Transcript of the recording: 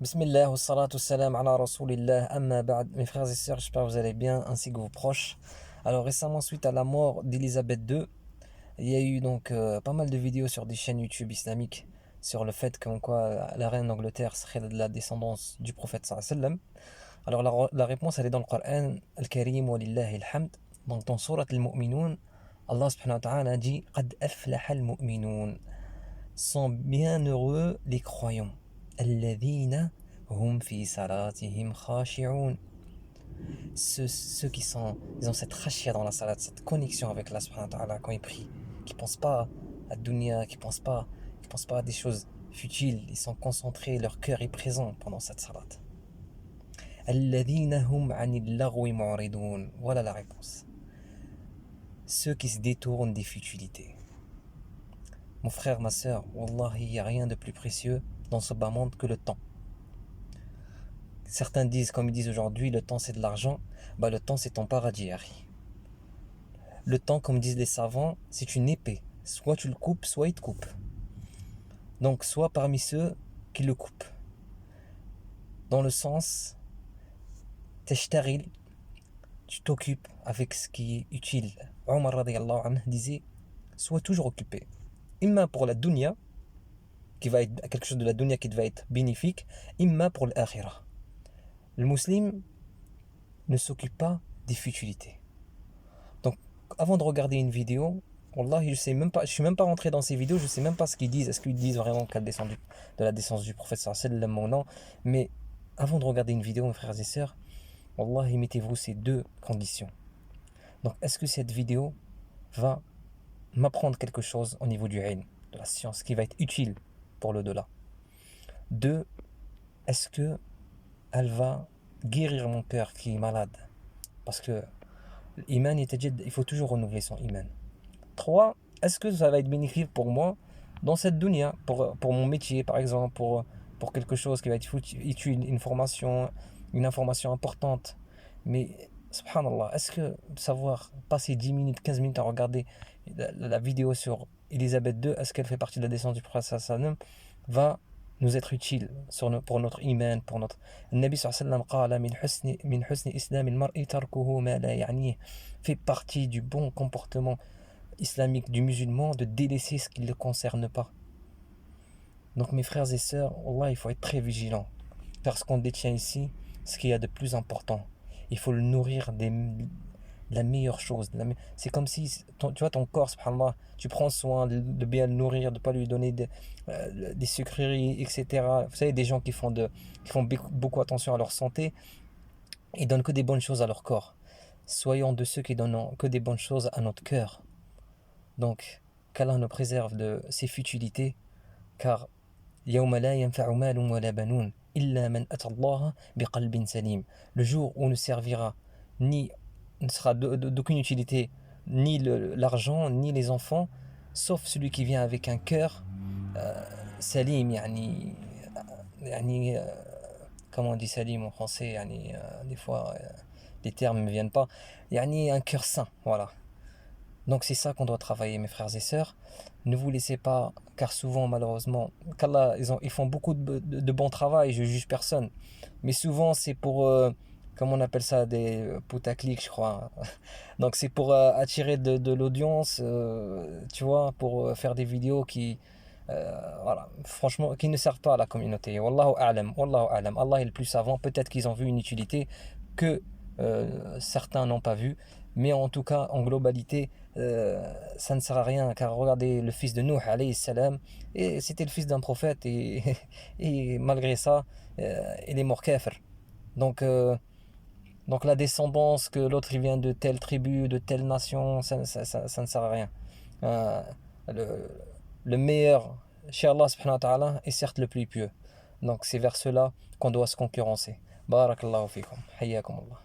Bismillah, wa salatu salam ala rasulillah, amma ba'd. Mes frères et sœurs, j'espère que vous allez bien, ainsi que vos proches. Alors récemment, suite à la mort d'Élisabeth II, il y a eu donc pas mal de vidéos sur des chaînes YouTube islamiques sur le fait qu'en quoi la reine d'Angleterre serait de la descendance du prophète sallallahu alayhi wa sallam. Alors la réponse, elle est dans le Coran, Al-Karim wa lillahi al-hamd. Donc dans Surat Al-Mu'minun, Allah subhanahu wa ta'ala dit Qad aflaha al-mu'minun. Sont bienheureux les croyants. Alladhina hum fi salatihim khashi'un. Ceux qui sont, ils ont cette khashia dans la salat, cette connexion avec Allah subhanahu wa ta'ala quand ils prient, qui pensent pas à dunya, qui pensent pas à des choses futiles, ils sont concentrés, leur cœur est présent pendant cette salat. Alladhina hum 'anil laghwi mu'ridun. Voilà la réponse. Ceux qui se détournent des futilités. Mon frère, ma soeur, wallahi, il n'y a rien de plus précieux dans ce bas monde que le temps. Certains disent, comme ils disent aujourd'hui, le temps c'est de l'argent. Bah, le temps c'est ton paradis, Harry. Le temps, comme disent les savants, c'est une épée. Soit tu le coupes, soit il te coupe. Donc, sois parmi ceux qui le coupent. Dans le sens, tashtaril, tu t'occupes avec ce qui est utile. Omar radiyallahu anhu disait, sois toujours occupé. Imma pour la dunya, qui va être quelque chose de la dunya qui va être bénéfique, imma pour l'akhirah. Le musulman ne s'occupe pas des futilités. Donc, avant de regarder une vidéo, wallah, je suis même pas rentré dans ces vidéos, je sais même pas ce qu'ils disent. Est-ce qu'ils disent vraiment qu'elle descend de la descendance du prophète sallallahu alayhi wa sallam ou non? Mais avant de regarder une vidéo, mes frères et sœurs, wallah, mettez-vous ces deux conditions. Donc, est-ce que cette vidéo va m'apprendre quelque chose au niveau du ilm, de la science, qui va être utile pour l'au-delà? Deux, est-ce que elle va guérir mon cœur qui est malade? Parce que l'iman, il faut toujours renouveler son iman. 3, est-ce que ça va être bénéfique pour moi dans cette dunya, pour mon métier par exemple, pour quelque chose qui va être utile, une information importante. Mais subhanallah, est-ce que savoir passer 10 minutes, 15 minutes à regarder la vidéo sur Élisabeth II, est-ce qu'elle fait partie de la descendance du prophète sallallahu va nous être utile pour notre iman, pour notre... Nabi sallallahu alayhi wa sallam min husni islam al-mar'i tarkuhu ma la ya'nih, fait partie du bon comportement islamique du musulman de délaisser ce qui ne le concerne pas. Donc mes frères et sœurs, Allah, il faut être très vigilant. Parce qu'on détient ici ce qu'il y a de plus important. Il faut le nourrir de la meilleure chose. C'est comme si, tu vois, ton corps, subhanallah, tu prends soin de bien le nourrir, de ne pas lui donner des sucreries, etc. Vous savez, des gens qui font beaucoup attention à leur santé, ils donnent que des bonnes choses à leur corps. Soyons de ceux qui donnent que des bonnes choses à notre cœur. Donc, qu'Allah nous préserve de ces futilités, car يَوْمَ لَا يَنْفَعُ مَالٌ وَلَا بَنُونَ إِلَّا مَنْ أَتَى اللَّهَ بِقَلْبٍ سَلِيمٍ. Le jour où ne sera d'aucune utilité ni l'argent ni les enfants, sauf celui qui vient avec un cœur salim, comment on dit salim en français, des fois les termes ne me viennent pas, un cœur sain, voilà. Donc c'est ça qu'on doit travailler, mes frères et sœurs. Ne vous laissez pas, car souvent malheureusement, qu'Allah, ils font beaucoup de bon travail, je juge personne. Mais souvent c'est pour, comment on appelle ça, des putaclics, je crois. Donc c'est pour attirer de l'audience, tu vois, pour faire des vidéos qui, voilà, franchement, qui ne servent pas à la communauté. Wallahu a'lam, wallahu a'lam. Allah est le plus savant. Peut-être qu'ils ont vu une utilité que certains n'ont pas vu. Mais en tout cas, en globalité, ça ne sert à rien, car regardez le fils de Nuh, alayhi salam, et c'était le fils d'un prophète, et malgré ça, il est mort kafir. Donc, donc la descendance que l'autre il vient de telle tribu, de telle nation, ça ne sert à rien. Euh, le, le meilleur chez Allah subhanahu wa ta'ala est certes le plus pieux. Donc c'est vers cela qu'on doit se concurrencer. Barakallahu fikum. Hayyakum Allah.